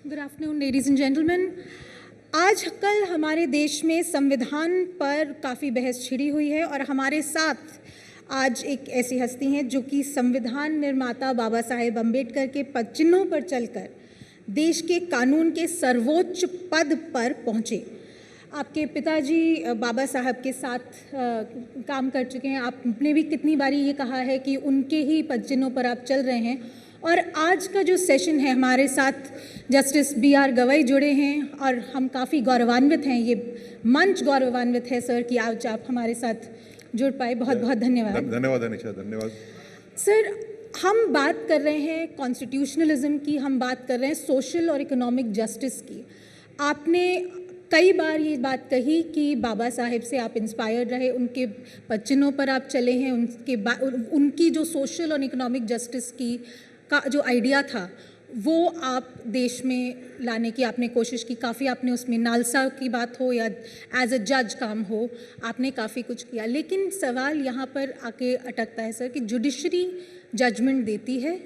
Good afternoon ladies and gentleman. आज कल हमारे देश में संविधान पर काफ़ी बहस छिड़ी हुई है और हमारे साथ आज एक ऐसी हस्ती हैं जो कि संविधान निर्माता बाबा साहेब अम्बेडकर के पद चिन्हों पर चलकर देश के कानून के सर्वोच्च पद पर पहुँचे। आपके पिताजी बाबा साहब के साथ काम कर चुके हैं। आपने भी कितनी बारी ये कहा है कि उनके ही पद चिन्हों पर आप चल रहे हैं। और आज का जो सेशन है, हमारे साथ जस्टिस BR गवई जुड़े हैं और हम काफ़ी गौरवान्वित हैं। ये मंच गौरवान्वित है सर कि आज आप हमारे साथ जुड़ पाए। बहुत बहुत धन्यवाद। धन्यवाद अनिशा, धन्यवाद सर। हम बात कर रहे हैं कॉन्स्टिट्यूशनलिज्म की, हम बात कर रहे हैं सोशल और इकोनॉमिक जस्टिस की। आपने कई बार ये बात कही कि बाबा साहेब से आप इंस्पायर्ड रहे, उनके पद चिन्हों पर आप चले हैं, उनकी जो सोशल और इकोनॉमिक जस्टिस की का जो आइडिया था वो आप देश में लाने की आपने कोशिश की। काफ़ी आपने उसमें नालसा की बात हो या एज अ जज काम हो, आपने काफ़ी कुछ किया। लेकिन सवाल यहाँ पर आके अटकता है सर कि जुडिशरी जजमेंट देती है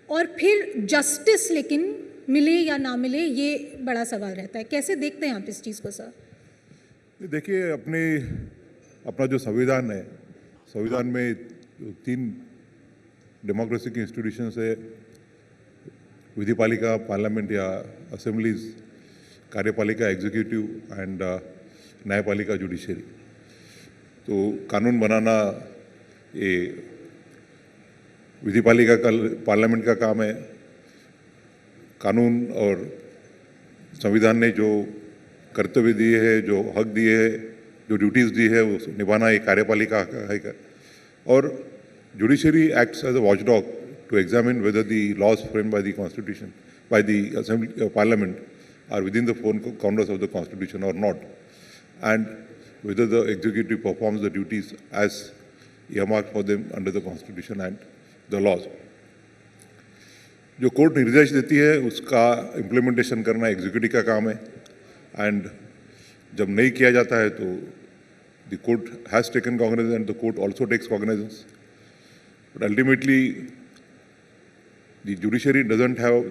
और फिर जस्टिस लेकिन मिले या ना मिले, ये बड़ा सवाल रहता है। कैसे देखते हैं आप इस चीज़ को सर? देखिए, अपना जो संविधान है, संविधान में 3 डेमोक्रेसी की इंस्टीट्यूशंस है, विधिपालिका, पार्लियामेंट या असेंबलीज, कार्यपालिका एग्जीक्यूटिव एंड न्यायपालिका जुडिशरी। तो कानून बनाना ये विधिपालिका का, पार्लियामेंट का काम है। कानून और संविधान ने जो कर्तव्य दिए हैं, जो हक दिए हैं, जो ड्यूटीज़ दी है, वो निभाना ये कार्यपालिका का है। और judiciary acts as a watchdog to examine whether the laws framed by the Constitution, by the Assembly, Parliament, are within the four corners of the Constitution or not, and whether the executive performs the duties as earmarked for them under the Constitution and the laws. जो court निर्देश देती है उसका implementation करना executive का काम है, and जब नहीं किया जाता है तो the court has taken cognizance and the court also takes cognizance. But ultimately, the judiciary doesn't have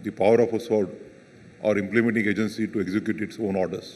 the power of a sword or implementing agency to execute its own orders.